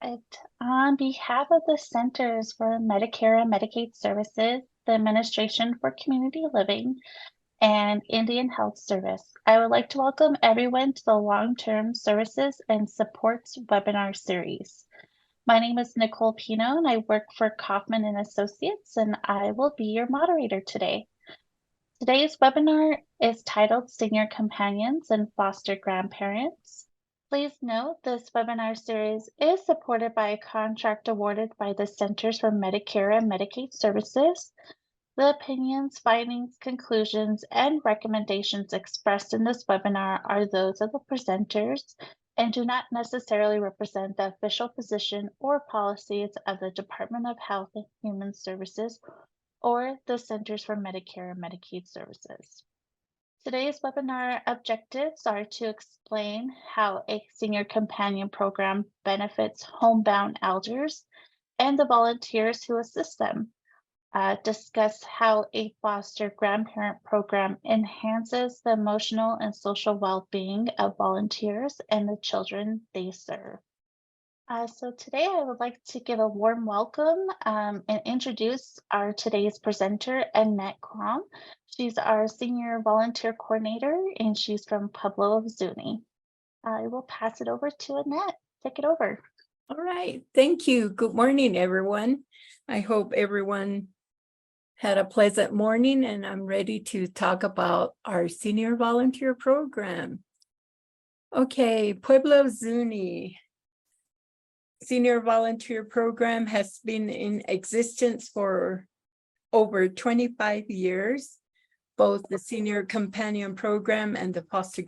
On behalf of the Centers for Medicare and Medicaid Services, the Administration for Community Living, and Indian Health Service, I would like to welcome everyone to the Long-Term Services and Supports webinar series. My name is Nicole Pino, and I work for Kaufman and Associates, and I will be your moderator today. Today's webinar is titled Senior Companions and Foster Grandparents. Please note this webinar series is supported by a contract awarded by the Centers for Medicare and Medicaid Services. The opinions, findings, conclusions, and recommendations expressed in this webinar are those of the presenters and do not necessarily represent the official position or policies of the Department of Health and Human Services or the Centers for Medicare and Medicaid Services. Today's webinar objectives are to explain how a senior companion program benefits homebound elders and the volunteers who assist them, discuss how a foster grandparent program enhances the emotional and social well-being of volunteers and the children they serve. So today I would like to give a warm welcome and introduce our today's presenter, Annette Krom. She's our Senior Volunteer Coordinator and she's from Pueblo of Zuni. I will pass it over to Annette. Take it over. All right, thank you. Good morning, everyone. I hope everyone had a pleasant morning, and I'm ready to talk about our Senior Volunteer Program. Okay, Pueblo of Zuni Senior Volunteer Program has been in existence for over 25 years, both the Senior Companion Program and the Foster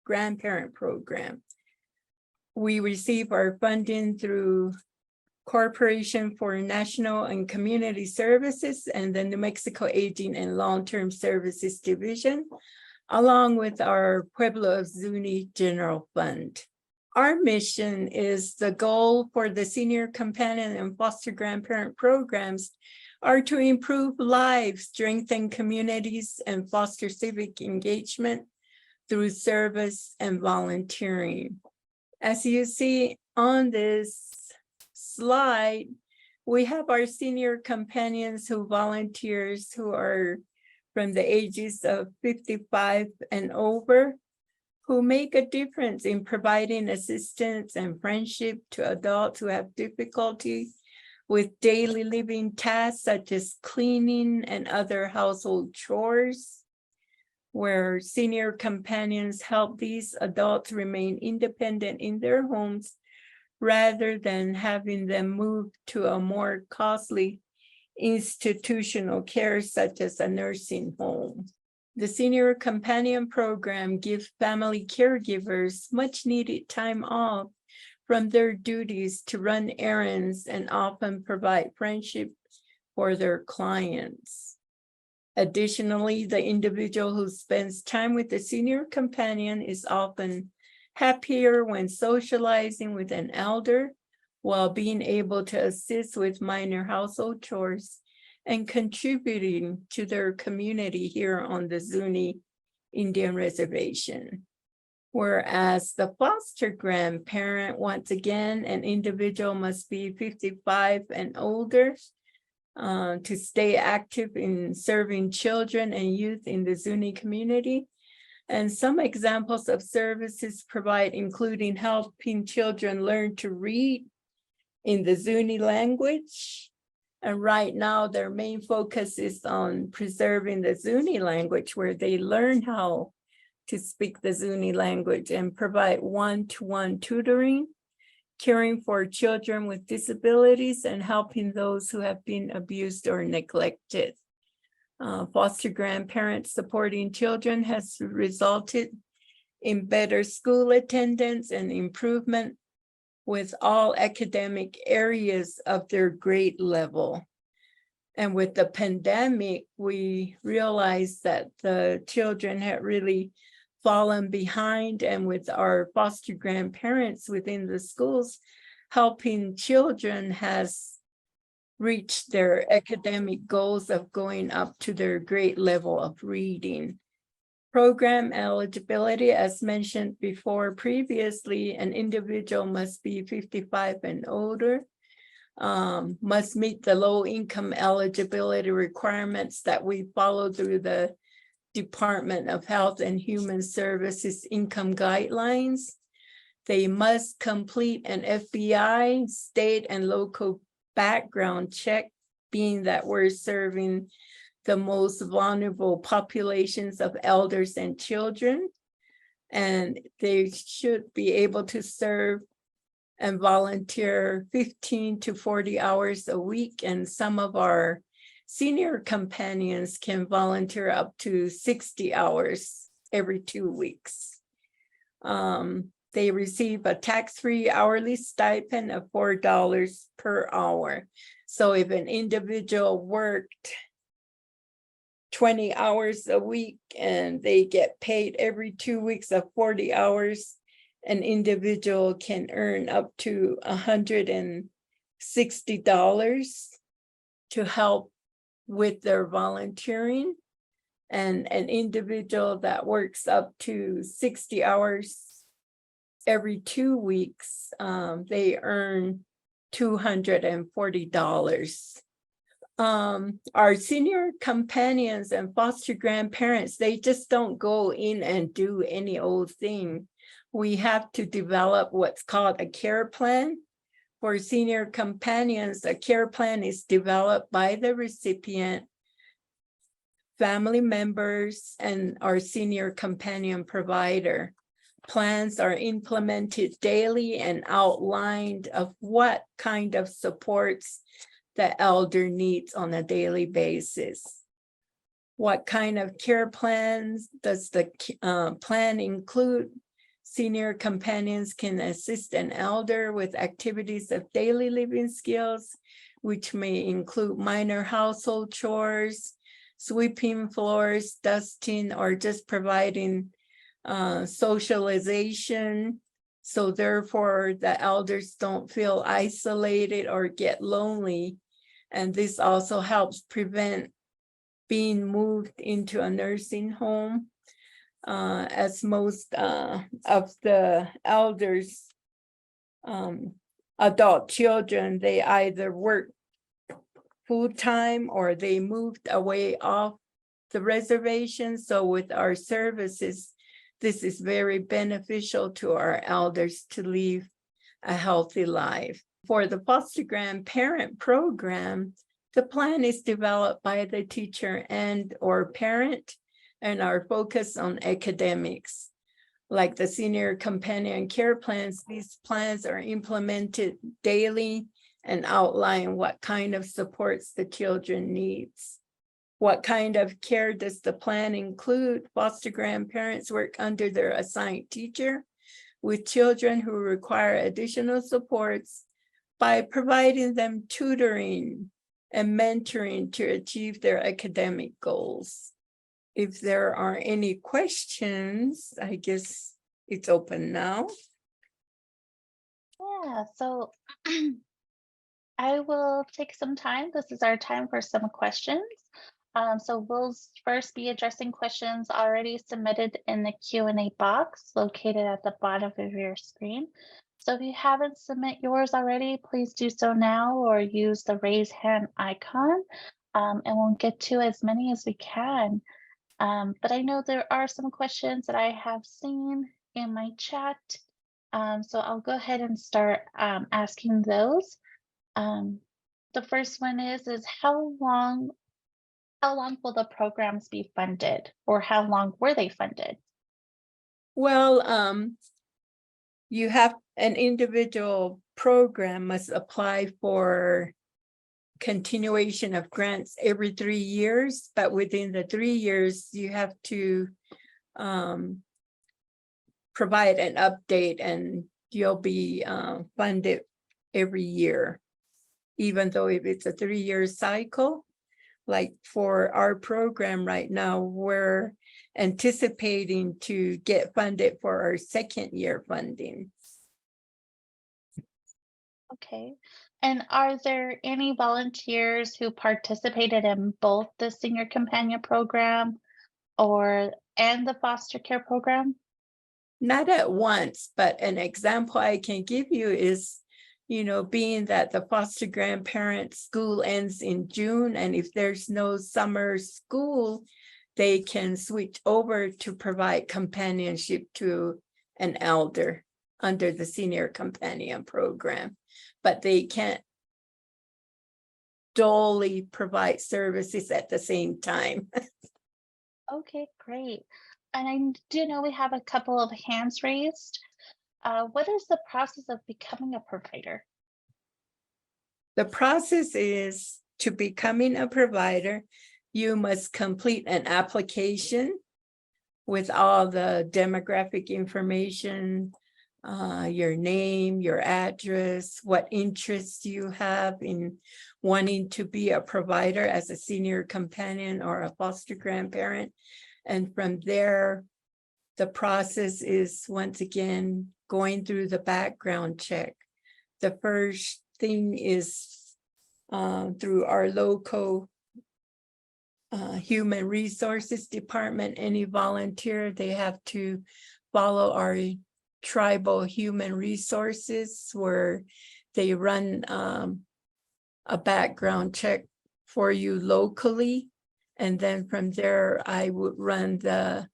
Grandparent Program. We receive our funding through Corporation for National and Community Services and the New Mexico Aging and Long-Term Services Division, along with our Pueblo of Zuni General Fund. Our mission is the goal for the Senior Companion and Foster Grandparent programs are to improve lives, strengthen communities, and foster civic engagement through service and volunteering. As you see on this slide, we have our senior companions who volunteers who are from the ages of 55 and over, who make a difference in providing assistance and friendship to adults who have difficulty with daily living tasks such as cleaning and other household chores, where senior companions help these adults remain independent in their homes rather than having them move to a more costly institutional care such as a nursing home. The Senior Companion Program gives family caregivers much needed time off from their duties to run errands and often provide friendship for their clients. Additionally, the individual who spends time with the senior companion is often happier when socializing with an elder while being able to assist with minor household chores and contributing to their community here on the Zuni Indian Reservation. Whereas the foster grandparent, once again, an individual must be 55 and older to stay active in serving children and youth in the Zuni community. And some examples of services provide including helping children learn to read in the Zuni language. And right now their main focus is on preserving the Zuni language, where they learn how to speak the Zuni language and provide one-to-one tutoring, caring for children with disabilities, and helping those who have been abused or neglected. Foster grandparents supporting children has resulted in better school attendance and improvement with all academic areas of their grade level. And with the pandemic, we realized that the children had really fallen behind, and with our foster grandparents within the schools, helping children has reached their academic goals of going up to their grade level of reading. Program eligibility, as mentioned before previously, an individual must be 55 and older, must meet the low income eligibility requirements that we follow through the Department of Health and Human Services income guidelines. They must complete an FBI, state, and local background check, being that we're serving the most vulnerable populations of elders and children. And they should be able to serve and volunteer 15 to 40 hours a week. And some of our senior companions can volunteer up to 60 hours every 2 weeks. They receive a tax-free hourly stipend of $4 per hour. So if an individual worked 20 hours a week and they get paid every 2 weeks of 40 hours, an individual can earn up to $160 to help with their volunteering. And an individual that works up to 60 hours every 2 weeks, they earn $240. Our senior companions and foster grandparents, they just don't go in and do any old thing. We have to develop what's called a care plan. For senior companions, a care plan is developed by the recipient, family members, and our senior companion provider. Plans are implemented daily and outlined of what kind of supports the elder needs on a daily basis. What kind of care plans does the plan include? Senior companions can assist an elder with activities of daily living skills, which may include minor household chores, sweeping floors, dusting, or just providing socialization. So therefore, the elders don't feel isolated or get lonely. And this also helps prevent being moved into a nursing home, as most of the elders, adult children, they either work full-time or they moved away off the reservation. So with our services, this is very beneficial to our elders to live a healthy life. For the foster grandparent program, the plan is developed by the teacher and or parent and are focused on academics. Like the senior companion care plans, these plans are implemented daily and outline what kind of supports the children needs. What kind of care does the plan include? Foster grandparents work under their assigned teacher with children who require additional supports by providing them tutoring and mentoring to achieve their academic goals. If there are any questions, I guess it's open now. Yeah, so I will take some time. This is our time for some questions. So we'll first be addressing questions already submitted in the Q&A box located at the bottom of your screen. So if you haven't submit yours already, please do so now or use the raise hand icon, and we'll get to as many as we can. But I know there are some questions that I have seen in my chat, so I'll go ahead and start asking those. The first one is how long will the programs be funded, or how long were they funded? Well, you have an individual program must apply for continuation of grants every 3 years, but within the 3 years, you have to provide an update and you'll be funded every year, even though if it's a 3-year cycle. Like for our program right now, we're anticipating to get funded for our 2nd year funding. Okay. And are there any volunteers who participated in both the Senior Companion Program or and the foster care program? Not at once, but an example I can give you is, being that the foster grandparent school ends in June, and if there's no summer school, they can switch over to provide companionship to an elder under the senior companion program, but they can't duly provide services at the same time. Okay, great. And I do know we have a couple of hands raised. What is the process of becoming a provider? The process is to becoming a provider, you must complete an application with all the demographic information, your name, your address, what interests you have in wanting to be a provider as a senior companion or a foster grandparent. And from there, the process is once again going through the background check. The first thing is through our local human resources department. Any volunteer, they have to follow our tribal human resources where they run a background check for you locally. And then from there, I would run the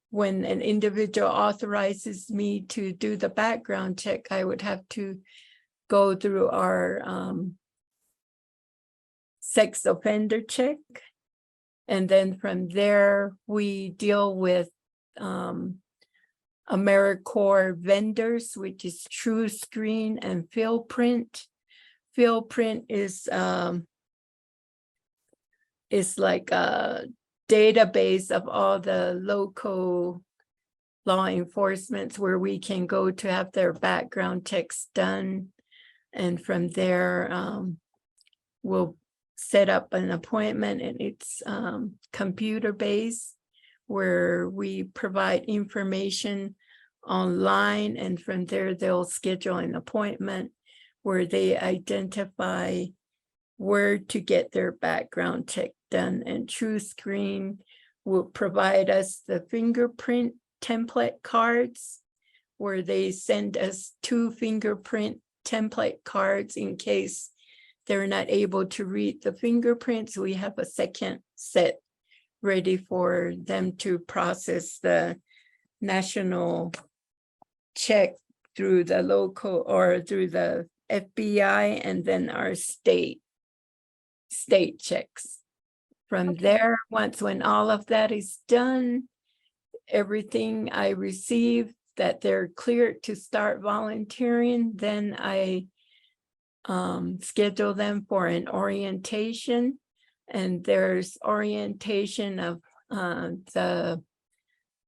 when an individual authorizes me to do the background check, I would have to go through our sex offender check. And then from there, we deal with AmeriCorps vendors, which is TrueScreen and PhilPrint. PhilPrint is like a database of all the local law enforcement where we can go to have their background checks done. And from there, we'll set up an appointment, and it's computer-based where we provide information online, and from there they'll schedule an appointment where they identify where to get their background check done. And TrueScreen will provide us the fingerprint template cards where they send us 2 fingerprint template cards in case they're not able to read the fingerprints. We have a second set ready for them to process the national check through the local or through the FBI, and then our state checks. From there, when all of that is done, everything I receive that they're cleared to start volunteering, then I schedule them for an orientation. And there's orientation of the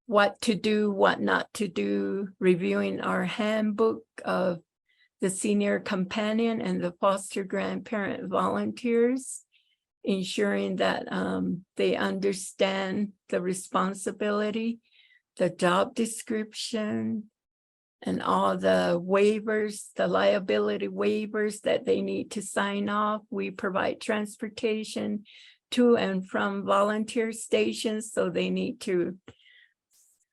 what to do, what not to do, reviewing our handbook of the senior companion and the foster grandparent volunteers, ensuring that they understand the responsibility, the job description, and all the waivers, the liability waivers that they need to sign off. We provide transportation to and from volunteer stations, so they need to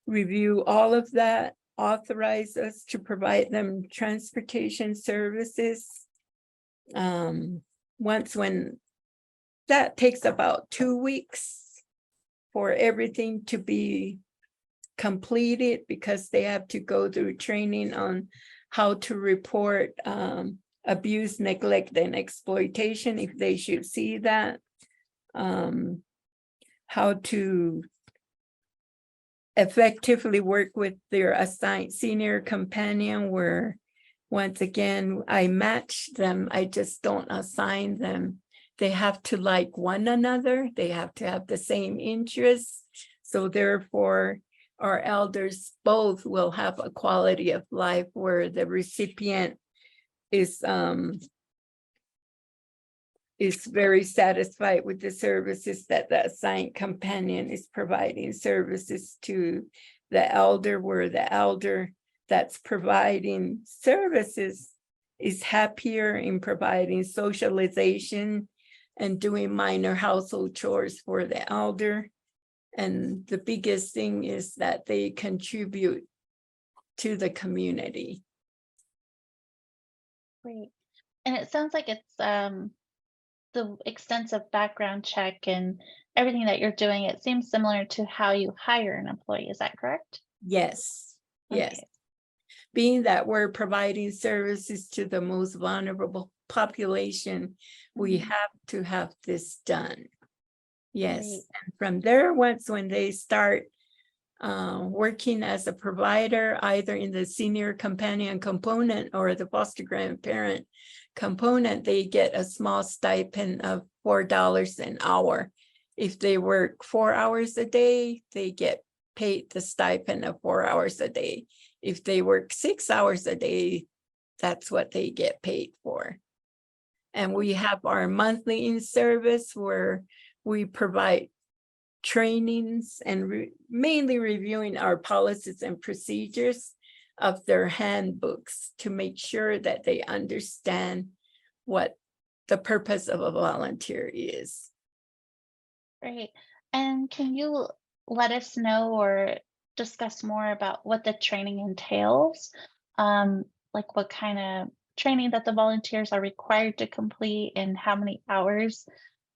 review all of that, authorize us to provide them transportation services. When that takes about 2 weeks for everything to be completed, because they have to go through training on how to report abuse, neglect, and exploitation if they should see that, how to effectively work with their assigned senior companion, where once again I match them, I just don't assign them. They have to like one another, they have to have the same interests, so therefore our elders both will have a quality of life where the recipient is very satisfied with the services that the assigned companion is providing services to the elder, where the elder that's providing services is happier in providing socialization and doing minor household chores for the elder. And the biggest thing is that they contribute to the community. Great. And it sounds like it's the extensive background check and everything that you're doing, it seems similar to how you hire an employee. Is that correct? Yes, yes. Okay. Being that we're providing services to the most vulnerable population, we Mhm. have to have this done. Yes, Great. and from there, when they start working as a provider, either in the senior companion component or the foster grandparent component, they get a small stipend of $4 an hour. If they work 4 hours a day, they get paid the stipend of 4 hours a day. If they work 6 hours a day, that's what they get paid for. And we have our monthly in service where we provide trainings and mainly reviewing our policies and procedures of their handbooks to make sure that they understand what the purpose of a volunteer is. Great. And can you let us know or discuss more about what the training entails? Like what kind of training that the volunteers are required to complete and how many hours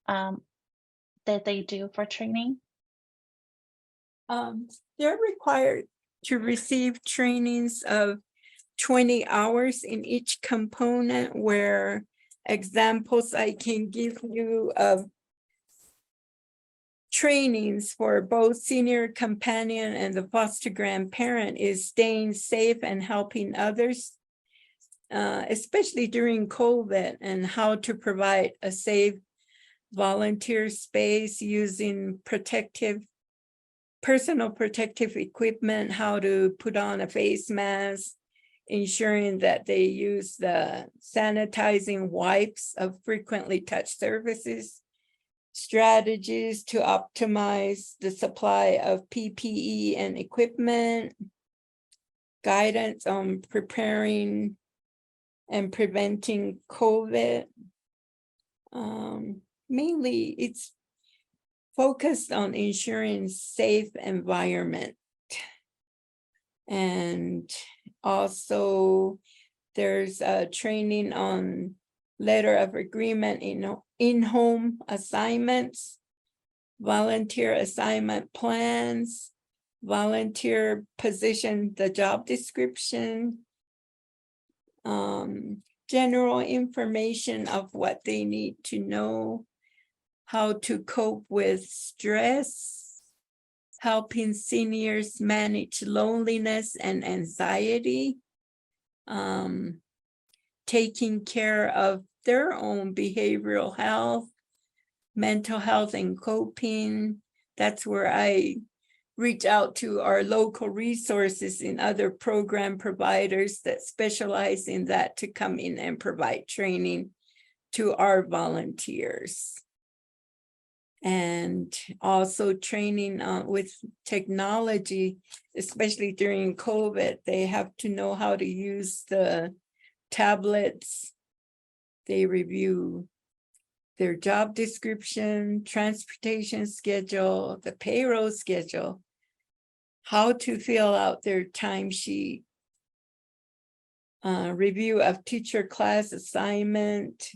um, that they do for training? They're required to receive trainings of 20 hours in each component, where examples I can give you of trainings for both senior companion and the foster grandparent is staying safe and helping others, especially during COVID, and how to provide a safe volunteer space using personal protective equipment, how to put on a face mask, ensuring that they use the sanitizing wipes of frequently touched surfaces, strategies to optimize the supply of PPE and equipment, guidance on preparing and preventing COVID. Mainly, it's focused on ensuring safe environment. And also there's a training on letter of agreement in-home assignments, volunteer assignment plans, volunteer position, the job description, general information of what they need to know, how to cope with stress, helping seniors manage loneliness and anxiety, taking care of their own behavioral health, mental health, and coping. That's where I reach out to our local resources and other program providers that specialize in that to come in and provide training to our volunteers. And also training with technology, especially during COVID. They have to know how to use the tablets. They review their job description, transportation schedule, the payroll schedule, how to fill out their timesheet, review of teacher class assignment.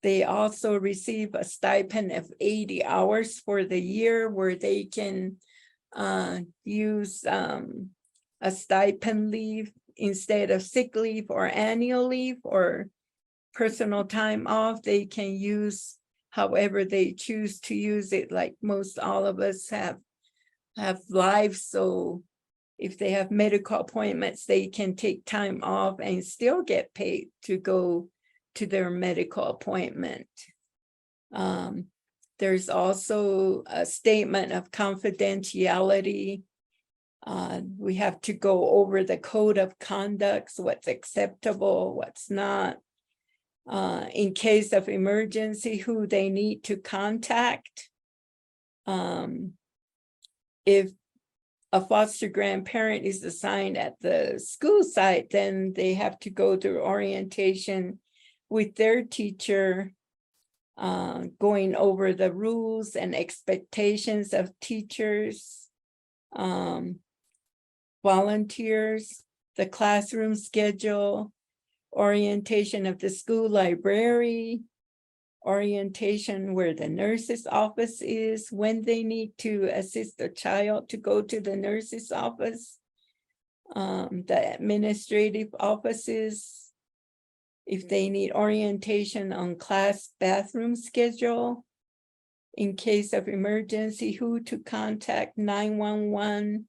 They also receive a stipend of 80 hours for the year, where they can use a stipend leave instead of sick leave or annual leave or personal time off. They can use however they choose to use it. Like most all of us have lives, so if they have medical appointments, they can take time off and still get paid to go to their medical appointment. There's also a statement of confidentiality. We have to go over the code of conduct, what's acceptable, what's not. In case of emergency, who they need to contact. If a foster grandparent is assigned at the school site, then they have to go through orientation with their teacher going over the rules and expectations of teachers, volunteers, the classroom schedule, orientation of the school library, orientation where the nurse's office is, when they need to assist a child to go to the nurse's office, the administrative offices, if they need orientation on class bathroom schedule, in case of emergency, who to contact 911,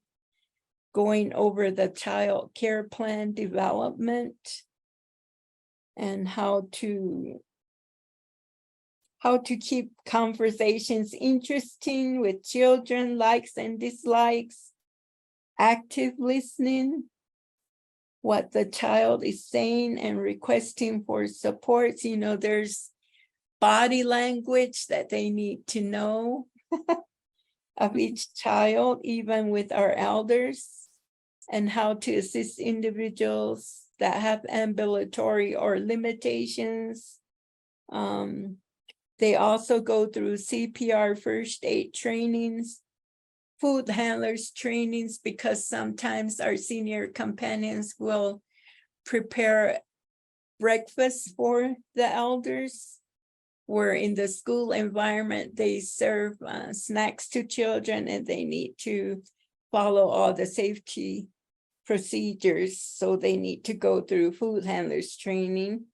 going over the child care plan development, and how to keep conversations interesting with children, likes and dislikes, active listening, what the child is saying and requesting for supports. You know, there's body language that they need to know of each child, even with our elders, and how to assist individuals that have ambulatory or limitations. They also go through CPR first aid trainings, food handlers trainings, because sometimes our senior companions will prepare breakfast for the elders, where in the school environment, they serve snacks to children and they need to follow all the safety procedures. So they need to go through food handlers training.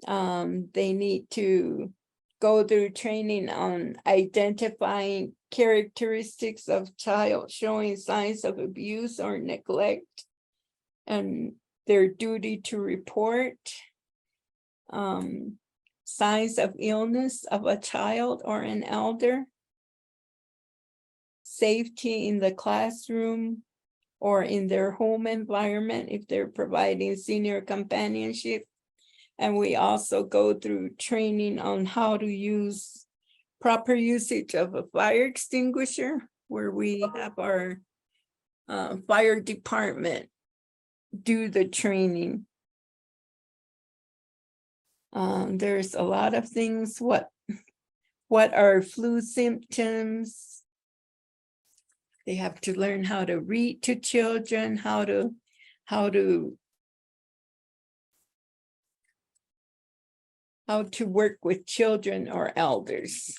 They need to go through training on identifying characteristics of child showing signs of abuse or neglect and their duty to report, signs of illness of a child or an elder, safety in the classroom or in their home environment if they're providing senior companionship. And we also go through training on how to use proper usage of a fire extinguisher, where we have our fire department do the training. There's a lot of things. What are flu symptoms? They have to learn how to read to children, how to work with children or elders.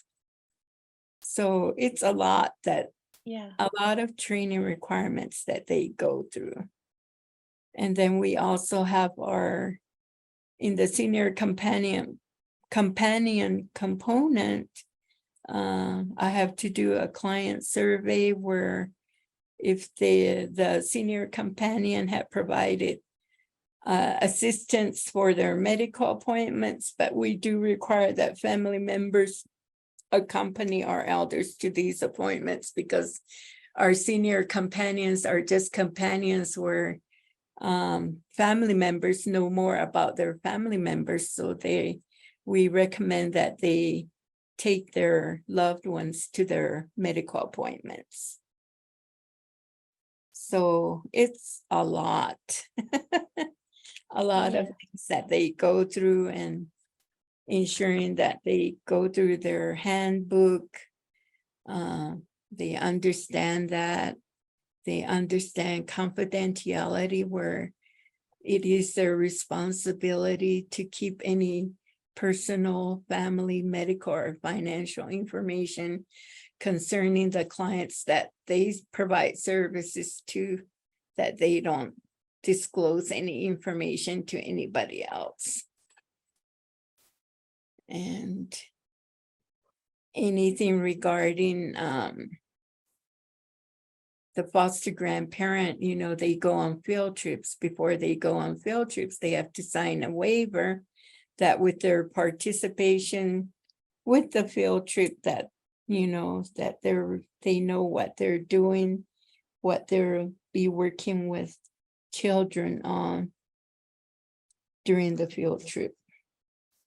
So it's a lot of training requirements that they go through. And then we also have in the senior companion component, I have to do a client survey where if the senior companion had provided assistance for their medical appointments, but we do require that family members accompany our elders to these appointments, because our senior companions are just companions where family members know more about their family members. So we recommend that they take their loved ones to their medical appointments. So it's a lot. A lot of things that they go through, and ensuring that they go through their handbook. They understand that. They understand confidentiality, where it is their responsibility to keep any personal, family, medical, or financial information concerning the clients that they provide services to, that they don't disclose any information to anybody else. And anything regarding the foster grandparent, you know, they go on field trips. Before they go on field trips, they have to sign a waiver that with their participation with the field trip, that, you know, that they know what they're doing, what they'll be working with children on during the field trip,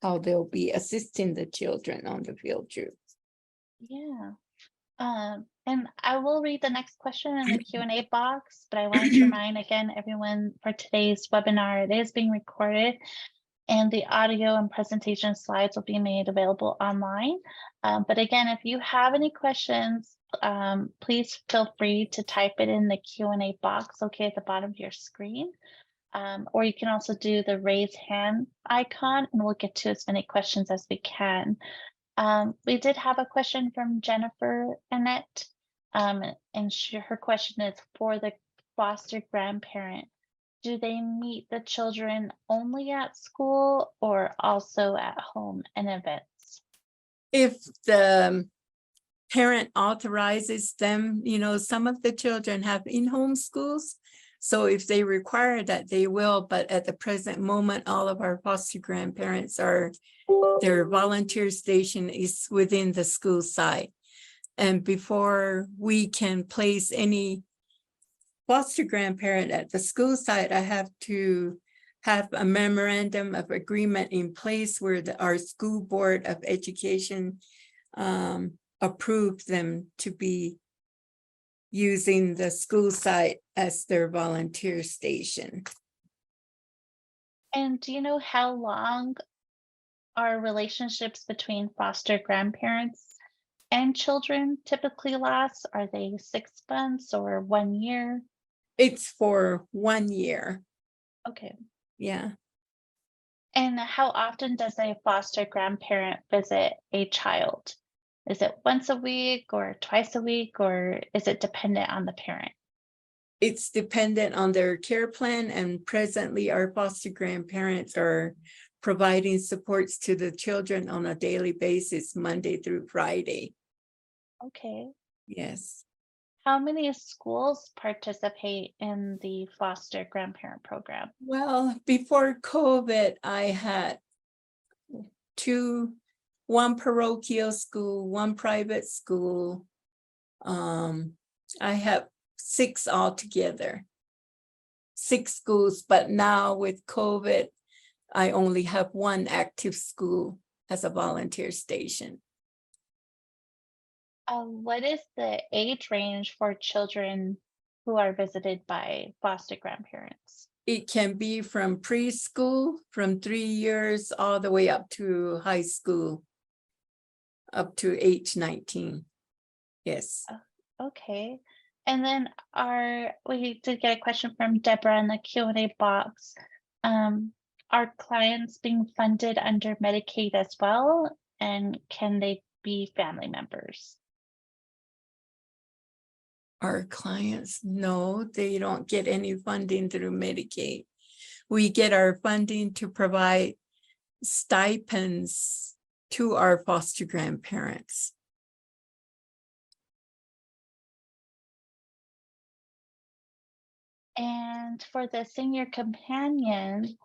how they'll be assisting the children on the field trip. Yeah. And I will read the next question in the Q&A box, but I wanted to remind again everyone for today's webinar, it is being recorded and the audio and presentation slides will be made available online. But again, if you have any questions, please feel free to type it in the Q&A box located at the bottom of your screen. Or you can also do the raise hand icon and we'll get to as many questions as we can. We did have a question from Jennifer Annette, and her question is for the foster grandparent. Do they meet the children only at school or also at home and events? If the parent authorizes them, some of the children have in-home schools. So if they require that, they will. But at the present moment, all of our foster grandparents their volunteer station is within the school site. And before we can place any foster grandparent at the school site, I have to have a memorandum of agreement in place where our school board of education approved them to be using the school site as their volunteer station. And do you know how long are relationships between foster grandparents and children typically last? Are they 6 months or 1 year? It's for 1 year. Okay. Yeah. And how often does a foster grandparent visit a child? Is it once a week or twice a week, or is it dependent on the parent? It's dependent on their care plan, and presently our foster grandparents are providing supports to the children on a daily basis, Monday through Friday. Okay. Yes. How many schools participate in the foster grandparent program? Well, before COVID, I had one parochial school, one private school. I have 6 altogether, 6 schools, but now with COVID, I only have 1 active school as a volunteer station. What is the age range for children who are visited by foster grandparents? It can be from preschool, from 3 years, all the way up to high school, up to age 19. Yes. Okay. And then we did get a question from Deborah in the Q&A box. Are clients being funded under Medicaid as well? And can they be family members? Our clients, no, they don't get any funding through Medicaid. We get our funding to provide stipends to our foster grandparents. And for the senior companion,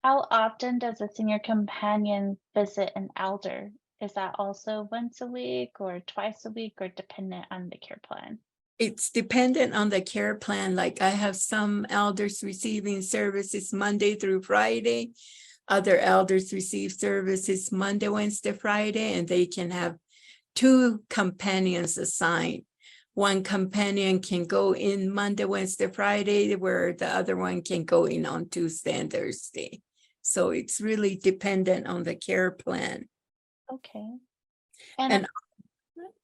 how often does a senior companion visit an elder? Is that also once a week or twice a week or dependent on the care plan? It's dependent on the care plan. Like I have some elders receiving services Monday through Friday. Other elders receive services Monday, Wednesday, Friday, and they can have 2 companions assigned. One companion can go in Monday, Wednesday, Friday, where the other one can go in on Tuesday and Thursday. So it's really dependent on the care plan. Okay. And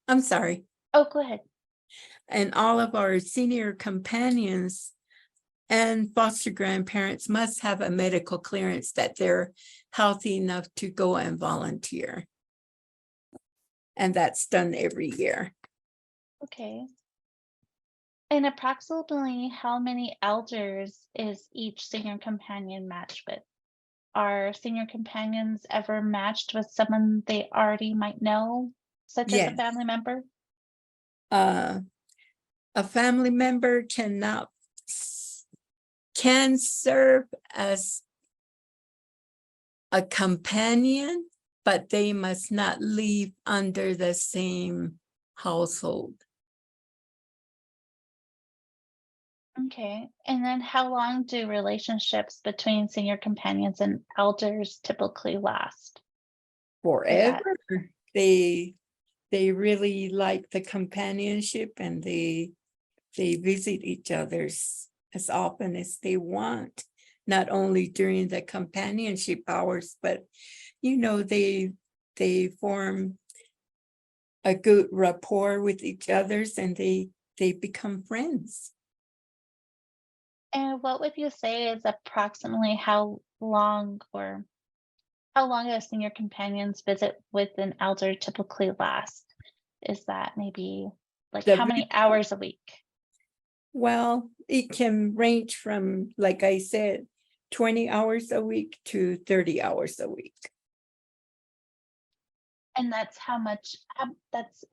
I'm sorry. Oh, go ahead. And all of our senior companions and foster grandparents must have a medical clearance that they're healthy enough to go and volunteer. And that's done every year. Okay. And approximately how many elders is each senior companion matched with? Are senior companions ever matched with someone they already might know, such as a Yes. family member? A family member can serve as a companion, but they must not live under the same household. Okay. And then how long do relationships between senior companions and elders typically last? Forever. They really like the companionship, and they visit each other's as often as they want. not only during the companionship hours, but, they form a good rapport with each others, and they become friends. And what would you say is approximately how long a senior companion's visit with an elder typically lasts? Is that maybe like The how many vi- hours a week? Well, it can range from, like I said, 20 hours a week to 30 hours a week. And that's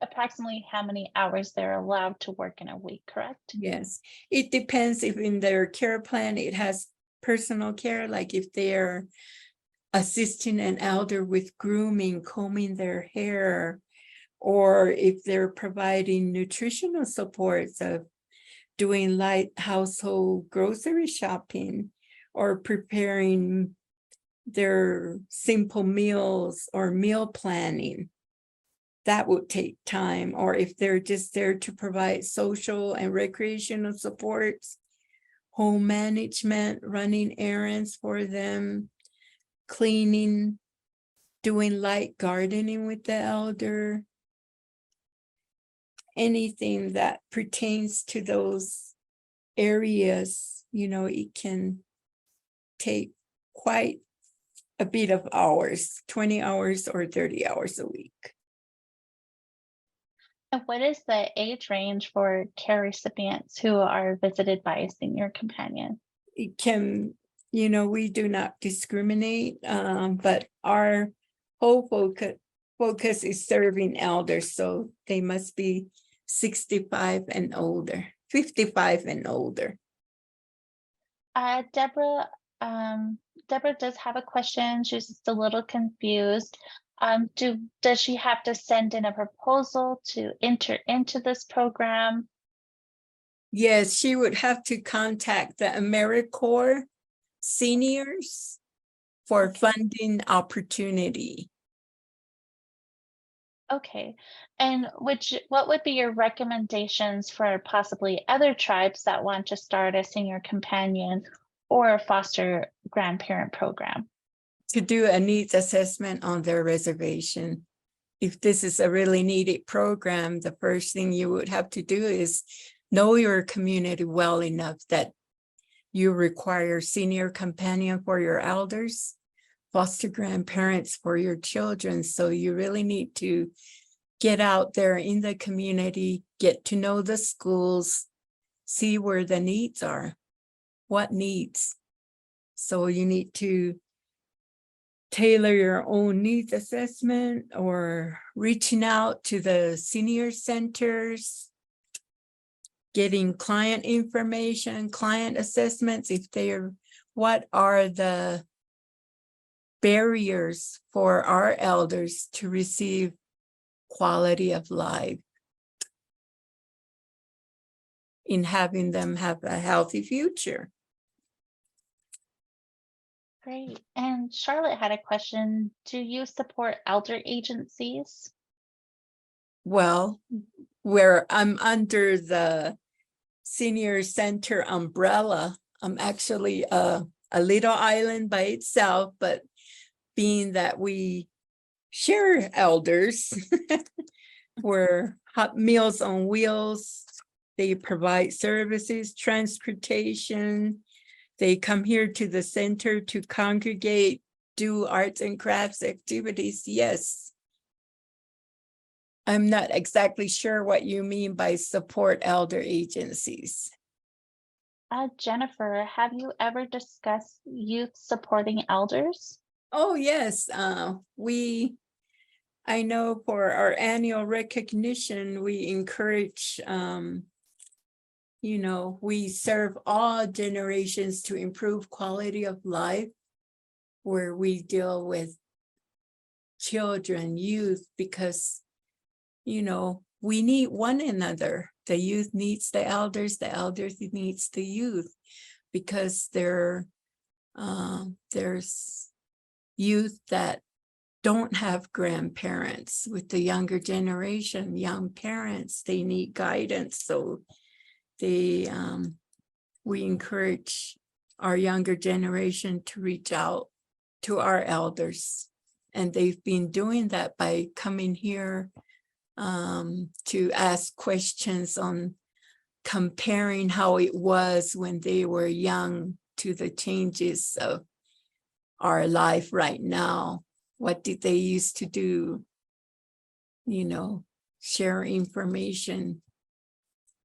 approximately how many hours they're allowed to work in a week, correct? Yes, it depends if in their care plan it has personal care, like if they're assisting an elder with grooming, combing their hair, or if they're providing nutritional supports of doing light household grocery shopping or preparing their simple meals or meal planning. That would take time. Or if they're just there to provide social and recreational supports, home management, running errands for them, cleaning, doing light gardening with the elder, anything that pertains to those areas, it can take quite a bit of hours, 20 hours or 30 hours a week. And what is the age range for care recipients who are visited by a senior companion? It can, we do not discriminate, but our whole focus is serving elders, so they must be 65 and older, 55 and older. Deborah, Deborah does have a question. She's just a little confused. Does she have to send in a proposal to enter into this program? Yes, she would have to contact the AmeriCorps seniors for funding opportunity. Okay. And what would be your recommendations for possibly other tribes that want to start a senior companion or a foster grandparent program? To do a needs assessment on their reservation. If this is a really needed program, the first thing you would have to do is know your community well enough that you require senior companion for your elders, foster grandparents for your children. So you really need to get out there in the community, get to know the schools, see where the needs are, what needs. So you need to tailor your own needs assessment or reaching out to the senior centers, getting client information, client assessments, what are the barriers for our elders to receive quality of life in having them have a healthy future. Great. And Charlotte had a question. Do you support elder agencies? Well, where I'm under the senior center umbrella, I'm actually a little island by itself, but being that we share elders, we're hot Meals on Wheels. They provide services, transportation. They come here to the center to congregate, do arts and crafts activities. Yes. I'm not exactly sure what you mean by support elder agencies. Jennifer, have you ever discussed youth supporting elders? Oh, yes. I know for our annual recognition, we encourage, we serve all generations to improve quality of life, where we deal with children, youth, because, we need one another. The youth needs the elders needs the youth, because there's youth that don't have grandparents. With the younger generation, young parents, they need guidance. So we encourage our younger generation to reach out to our elders. And they've been doing that by coming here to ask questions on comparing how it was when they were young to the changes of our life right now. What did they used to do? You know, share information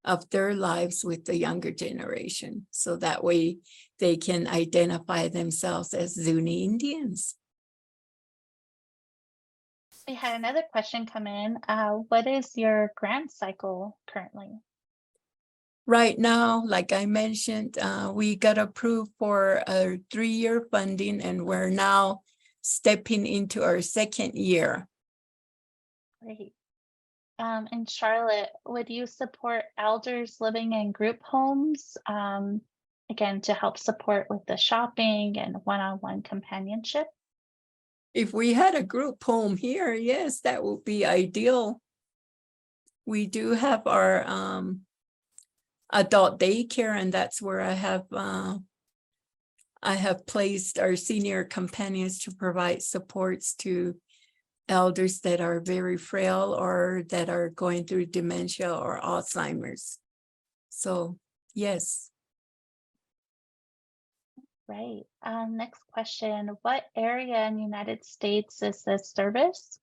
of their lives with the younger generation. So that way they can identify themselves as Zuni Indians. We had another question come in. What is your grant cycle currently? Right now, like I mentioned, we got approved for a 3-year funding, and we're now stepping into our 2nd year. Great. In Charlotte, would you support elders living in group homes? Again, to help support with the shopping and one-on-one companionship? If we had a group home here, yes, that would be ideal. We do have our adult daycare, and that's where I have placed our senior companions to provide supports to elders that are very frail or that are going through dementia or Alzheimer's. So, yes. Right. Next question. What area in the United States is this service?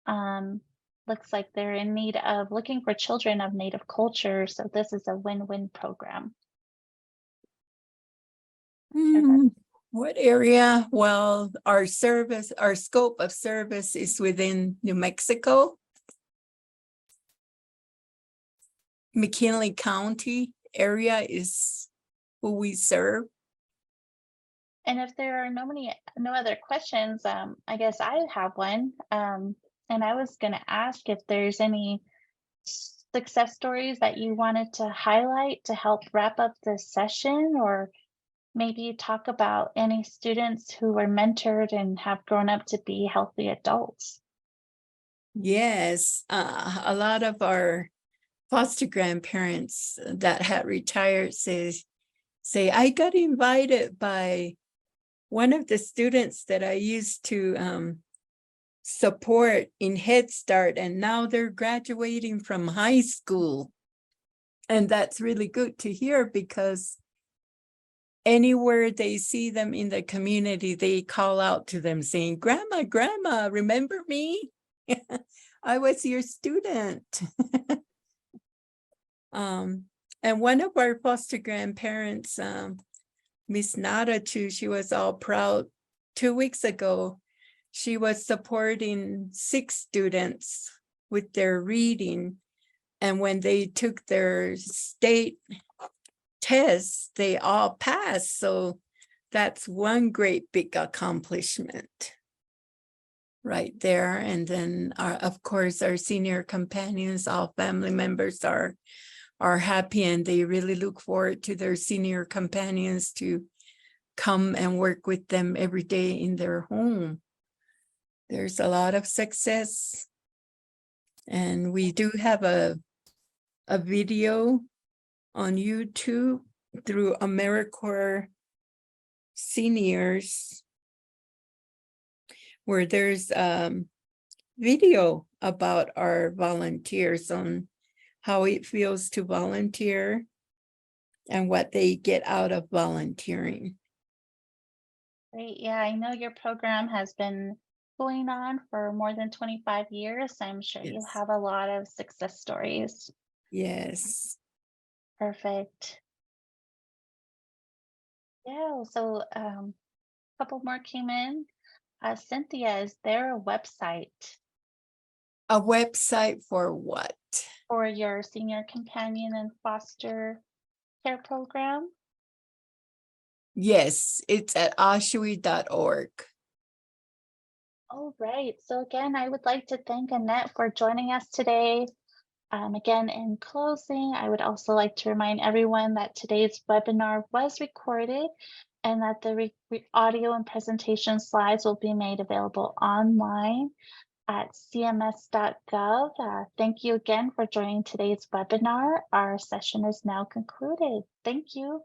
Looks like they're in need of looking for children of Native culture. So this is a win-win program. What area? Well, our scope of service is within New Mexico. McKinley County area is who we serve. And if there are no other questions, I guess I have one. And I was going to ask if there's any success stories that you wanted to highlight to help wrap up this session, or maybe talk about any students who were mentored and have grown up to be healthy adults. Yes, a lot of our foster grandparents that had retired say, I got invited by one of the students that I used to support in Head Start, and now they're graduating from high school. And that's really good to hear, because anywhere they see them in the community, they call out to them saying, Grandma, Grandma, remember me? I was your student. And one of our foster grandparents, Miss Nada too, she was all proud 2 weeks ago. She was supporting 6 students with their reading. And when they took their state tests, they all passed. So that's one great big accomplishment right there. And then, of course, our senior companions, all family members are happy, and they really look forward to their senior companions to come and work with them every day in their home. There's a lot of success. And we do have a video on YouTube through AmeriCorps Seniors, where there's video about our volunteers on how it feels to volunteer and what they get out of volunteering. Great. Yeah, I know your program has been going on for more than 25 years. I'm sure you Yes. have a lot of success stories. Yes. Perfect. Yeah, so a couple more came in. Cynthia, is there a website A website for what? for your senior companion and foster care program? Yes, it's at oshui.org. All right. So again, I would like to thank Annette for joining us today. Again, in closing, I would also like to remind everyone that today's webinar was recorded and that the audio and presentation slides will be made available online at cms.gov. Thank you again for joining today's webinar. Our session is now concluded. Thank you.